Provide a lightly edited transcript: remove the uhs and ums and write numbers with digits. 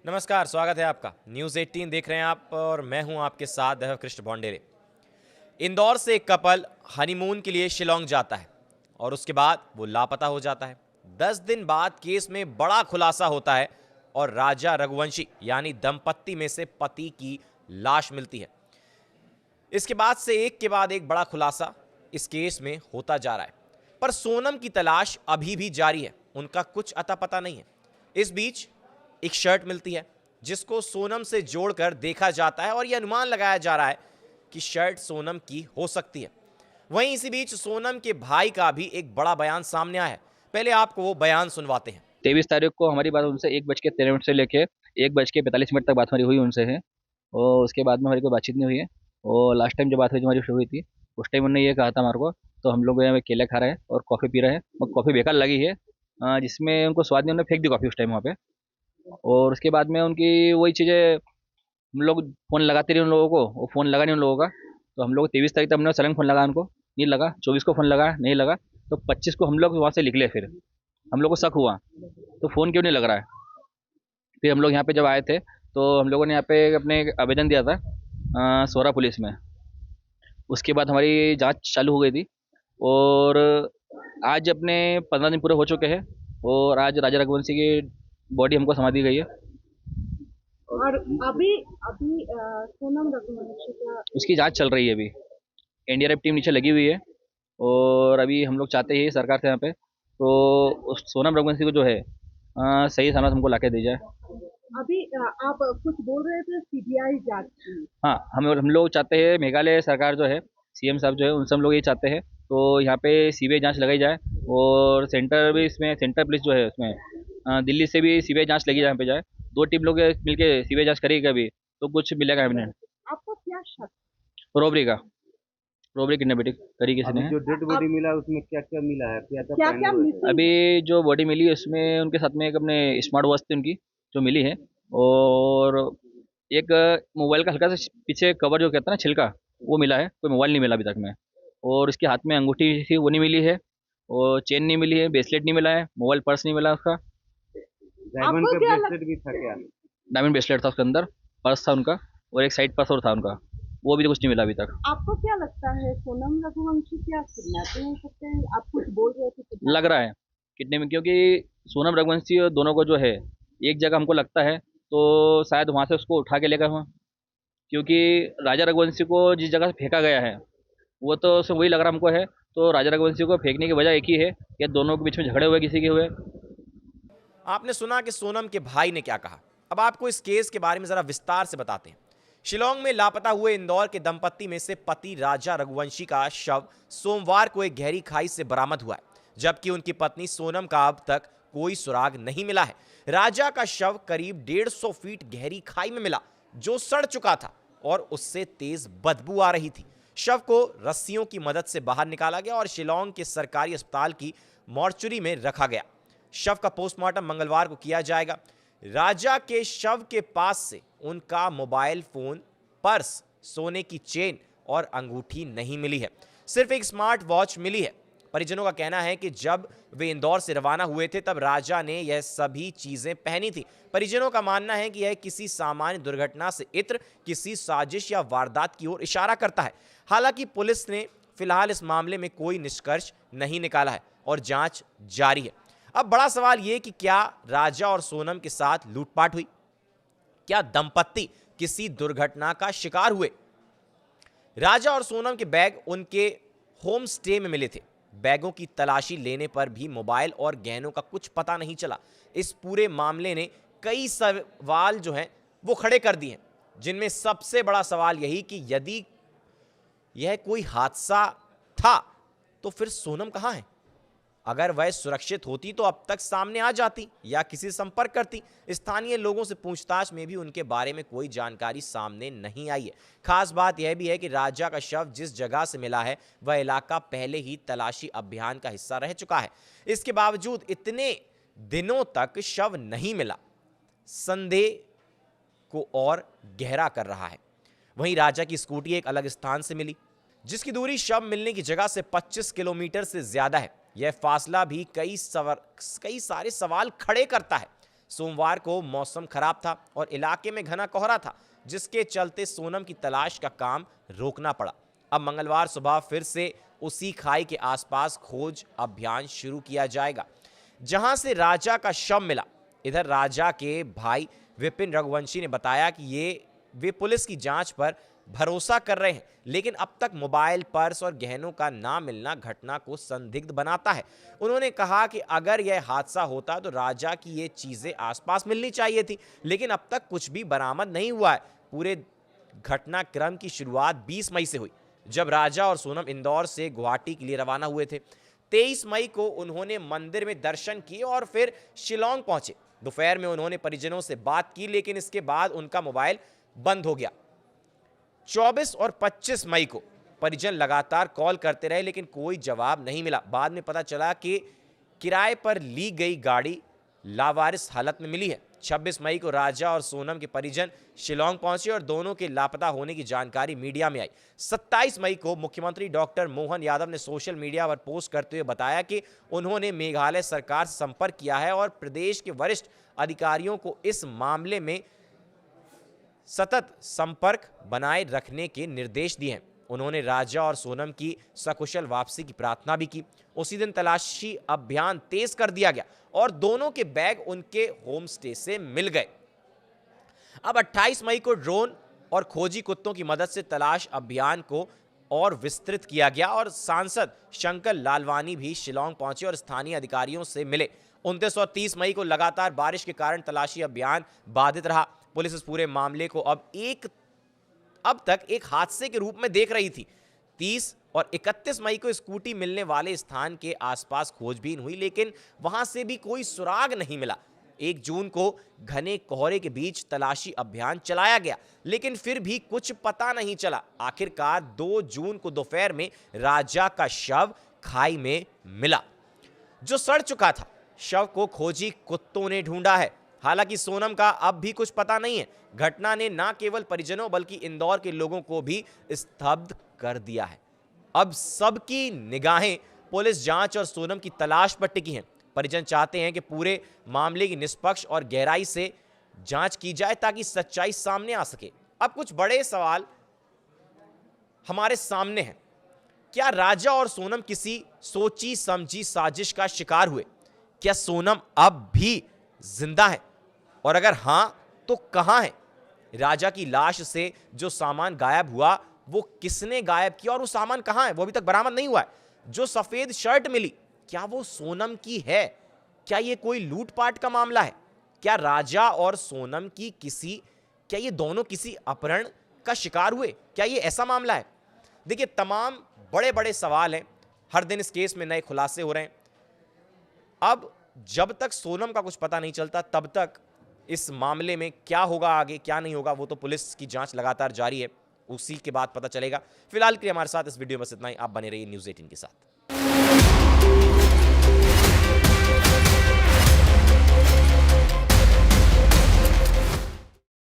नमस्कार, स्वागत है आपका। न्यूज़ 18 देख रहे हैं आप और मैं हूं आपके साथ कृष्ण भोंडेरे। इंदौर से एक कपल हनीमून के लिए शिलोंग जाता है और उसके बाद वो लापता हो जाता है। 10 दिन बाद केस में बड़ा खुलासा होता है और राजा रघुवंशी यानी दंपत्ति में से पति की लाश मिलती है। इसके बाद से एक के बाद एक बड़ा खुलासा इस केस में होता जा रहा है, पर सोनम की तलाश अभी भी जारी है। उनका कुछ अता पता नहीं है। इस बीच एक शर्ट मिलती है जिसको सोनम से जोड़कर देखा जाता है और यह अनुमान लगाया जा रहा है कि शर्ट सोनम की हो सकती है। वहीं इसी बीच सोनम के भाई का भी एक बड़ा बयान सामने आया है। पहले आपको वो बयान सुनवाते हैं। 23 तारीख को हमारी बात उनसे 1:13 से लेके 1:45 तक बात हमारी हुई उनसे है। और उसके बाद में हमारी कोई बातचीत नहीं हुई है। और लास्ट टाइम जो बात हुई जो हमारी शुरू हुई थी उस टाइम उन्होंने ये कहा था हमारे को, तो हम लोग यहाँ पे केले खा रहे हैं और कॉफ़ी पी रहे हैं और कॉफ़ी बेकार लगी है, जिसमें उनको स्वाद नहीं, उन्होंने फेंक दी कॉफ़ी उस टाइम वहाँ पे। और उसके बाद में उनकी वही चीज़ें, हम लोग फ़ोन लगाते रहे उन लोगों को, वो फ़ोन लगा नहीं उन लोगों का। तो हम लोग 23 तारीख तक हमने सलंग फ़ोन लगा उनको, नहीं लगा। 24 को फ़ोन लगा, नहीं लगा। तो 25 को हम लोग वहाँ से निकले। फिर हम लोग को शक हुआ तो फ़ोन क्यों नहीं लग रहा है। फिर हम लोग यहाँ पे जब आए थे तो हम लोगों ने यहाँ पे अपने एक आवेदन दिया था सोरा पुलिस में। उसके बाद हमारी जांच चालू हो गई थी और आज अपने 15 दिन पूरे हो चुके हैं और आज राजा रघुवंशी की बॉडी हमको समा दी गई है। और अभी अभी सोनम रघुवंशी का उसकी जांच चल रही है अभी। एनडीआरएफ टीम नीचे लगी हुई है और अभी हम लोग चाहते हैं सरकार से यहाँ पे तो उस सोनम रघुवंशी को जो है सही सलामत हमको लाके दी जाए। अभी आप कुछ बोल रहे थे सीबीआई जांच की। हाँ, हम लोग चाहते हैं, मेघालय सरकार जो है, सीएम साहब जो है, उनसे हम लोग ये चाहते हैं तो यहाँ पे सीबीआई जांच लगाई जाए और सेंटर भी इसमें, सेंटर पुलिस जो है उसमें दिल्ली से भी सीबीआई जांच लगी यहाँ पे जाए। 2 टीम लोग मिलके सीबीआई जांच करेगी कभी तो कुछ मिलेगा हमें। आपको क्या शक? रॉबरी का, रॉबरी किडनैपिंग करी किसी ने। जो डेड बॉडी मिला उसमें क्या क्या मिला है, क्या क्या क्या पहने क्या हुए थे? मिसिंग? अभी जो बॉडी मिली है उसमें उनके साथ में एक अपने स्मार्ट वॉच थी उनकी जो मिली है और एक मोबाइल का हल्का सा पीछे कवर जो कहता है ना छिलका, वो मिला है। कोई मोबाइल नहीं मिला अभी तक में। और उसके हाथ में अंगूठी थी वो नहीं मिली है और चेन नहीं मिली है, ब्रेसलेट नहीं मिला है, मोबाइल पर्स नहीं मिला उसका। डायमंड का ब्रेसलेट भी था क्या? डायमंड ब्रेसलेट था उसके अंदर, पर्स था उनका और एक साइड पर्स और था उनका, वो भी तो कुछ नहीं मिला अभी तक। आपको क्या लगता है सोनम रघुवंशी क्या किडनैपिंग हो सकते हैं? आप कुछ बोल रहे थे kidnapping। लग रहा है कितने में, क्योंकि सोनम रघुवंशी और दोनों को जो है एक जगह हमको लगता है तो शायद वहाँ से उसको उठा के लेकर हुआ, क्योंकि राजा रघुवंशी को जिस जगह से फेंका गया है वो तो उसे वही लग रहा हमको है। तो राजा रघुवंशी को फेंकने की वजह एक ही है कि दोनों के बीच में झगड़े हुए किसी के हुए। आपने सुना कि सोनम के भाई ने क्या कहा। अब आपको इस केस के बारे में जरा विस्तार से बताते हैं। शिलोंग में लापता हुए इंदौर के दंपत्ति में से पति राजा रघुवंशी का शव सोमवार को एक गहरी खाई से बरामद हुआ है, जबकि उनकी पत्नी सोनम का अब तक कोई सुराग नहीं मिला है। राजा का शव करीब 150 फीट गहरी खाई में मिला, जो सड़ चुका था और उससे तेज बदबू आ रही थी। शव को रस्सियों की मदद से बाहर निकाला गया और शिलोंग के सरकारी अस्पताल की मॉर्चुरी में रखा गया। शव का पोस्टमार्टम मंगलवार को किया जाएगा। राजा के शव के पास से उनका मोबाइल फोन, पर्स, सोने की चेन और अंगूठी नहीं मिली है। सिर्फ एक स्मार्ट वॉच मिली है। परिजनों का कहना है कि जब वे इंदौर से रवाना हुए थे तब राजा ने यह सभी चीजें पहनी थी। परिजनों का मानना है कि यह किसी सामान्य दुर्घटना से इत्र किसी साजिश या वारदात की ओर इशारा करता है। हालांकि पुलिस ने फिलहाल इस मामले में कोई निष्कर्ष नहीं निकाला है और जांच जारी है। अब बड़ा सवाल यह कि क्या राजा और सोनम के साथ लूटपाट हुई? क्या दंपत्ति किसी दुर्घटना का शिकार हुए? राजा और सोनम के बैग उनके होम स्टे में मिले थे। बैगों की तलाशी लेने पर भी मोबाइल और गहनों का कुछ पता नहीं चला। इस पूरे मामले ने कई सवाल जो हैं वो खड़े कर दिए, जिनमें सबसे बड़ा सवाल यही कि यदि यह कोई हादसा था तो फिर सोनम कहां है? अगर वह सुरक्षित होती तो अब तक सामने आ जाती या किसी संपर्क करती। स्थानीय लोगों से पूछताछ में भी उनके बारे में कोई जानकारी सामने नहीं आई है। खास बात यह भी है कि राजा का शव जिस जगह से मिला है वह इलाका पहले ही तलाशी अभियान का हिस्सा रह चुका है। इसके बावजूद इतने दिनों तक शव नहीं मिला, संदेह को और गहरा कर रहा है। वहीं राजा की स्कूटी एक अलग स्थान से मिली, जिसकी दूरी शव मिलने की जगह से 25 किलोमीटर से ज्यादा है। यह फासला भी कई सारे सवाल खड़े करता है। सोमवार को मौसम खराब था और इलाके में घना कोहरा था, जिसके चलते सोनम की तलाश का काम रोकना पड़ा। अब मंगलवार सुबह फिर से उसी खाई के आसपास खोज अभियान शुरू किया जाएगा जहां से राजा का शव मिला। इधर राजा के भाई विपिन रघुवंशी ने बताया कि वे पुलिस की जांच पर भरोसा कर रहे हैं, लेकिन अब तक मोबाइल, पर्स और गहनों का ना मिलना घटना को संदिग्ध बनाता है। उन्होंने कहा कि अगर यह हादसा होता तो राजा की ये चीजें आसपास मिलनी चाहिए थी, लेकिन अब तक कुछ भी बरामद नहीं हुआ है। पूरे घटनाक्रम की शुरुआत 20 मई से हुई, जब राजा और सोनम इंदौर से गुवाहाटी के लिए रवाना हुए थे। 23 मई को उन्होंने मंदिर में दर्शन किए और फिर शिलोंग पहुंचे। दोपहर में उन्होंने परिजनों से बात की, लेकिन इसके बाद उनका मोबाइल बंद हो गया। 24 और 25 मई को परिजन लगातार कॉल करते रहे, लेकिन कोई जवाब नहीं मिला। बाद में पता चला कि किराए पर ली गई गाड़ी लावारिस हालत में मिली है। 26 मई को राजा और सोनम के परिजन शिलोंग पहुंचे और दोनों के लापता होने की जानकारी मीडिया में आई। 27 मई को मुख्यमंत्री डॉक्टर मोहन यादव ने सोशल मीडिया पर पोस्ट करते हुए बताया कि उन्होंने मेघालय सरकार से संपर्क किया है और प्रदेश के वरिष्ठ अधिकारियों को इस मामले में सतत संपर्क बनाए रखने के निर्देश दिए हैं। उन्होंने राजा और सोनम की सकुशल वापसी की प्रार्थना भी की। उसी दिन तलाशी अभियान तेज कर दिया गया और दोनों के बैग उनके होम स्टे से मिल गए। अब 28 मई को ड्रोन और खोजी कुत्तों की मदद से तलाश अभियान को और विस्तृत किया गया और सांसद शंकर लालवानी भी शिलोंग पहुंचे और स्थानीय अधिकारियों से मिले। 29 और 30 मई को लगातार बारिश के कारण तलाशी अभियान बाधित रहा। पुलिस इस पूरे मामले को अब तक एक हादसे के रूप में देख रही थी। 30 और 31 मई को स्कूटी मिलने वाले स्थान के आसपास खोजबीन हुई, लेकिन वहां से भी कोई सुराग नहीं मिला। 1 जून को घने कोहरे के बीच तलाशी अभियान चलाया गया, लेकिन फिर भी कुछ पता नहीं चला। आखिरकार 2 जून को दोपहर में राजा का शव खाई में मिला, जो सड़ चुका था। शव को खोजी कुत्तों ने ढूंढा है। हालांकि सोनम का अब भी कुछ पता नहीं है। घटना ने न केवल परिजनों बल्कि इंदौर के लोगों को भी स्तब्ध कर दिया है। अब सबकी निगाहें पुलिस जांच और सोनम की तलाश पर टिकी हैं। परिजन चाहते हैं कि पूरे मामले की निष्पक्ष और गहराई से जांच की जाए ताकि सच्चाई सामने आ सके। अब कुछ बड़े सवाल हमारे सामने हैं। क्या राजा और सोनम किसी सोची समझी साजिश का शिकार हुए? क्या सोनम अब भी जिंदा है? और अगर हां तो कहां है? राजा की लाश से जो सामान गायब हुआ वो किसने गायब किया और वो सामान कहां है? वो अभी तक बरामद नहीं हुआ है। जो सफेद शर्ट मिली, क्या वो सोनम की है? क्या ये कोई लूटपाट का मामला है? क्या राजा और सोनम की क्या ये दोनों किसी अपहरण का शिकार हुए? क्या ये ऐसा मामला है? देखिए, तमाम बड़े बड़े सवाल हैं। हर दिन इस केस में नए खुलासे हो रहे हैं। अब जब तक सोनम का कुछ पता नहीं चलता, तब तक इस मामले में क्या होगा आगे, क्या नहीं होगा, वो तो पुलिस की जांच लगातार जारी है। उसी के बाद पता चलेगा। फिलहाल के लिए हमारे साथ इस वीडियो में बस इतना ही। आप बने रहिए न्यूज़ 18 के साथ।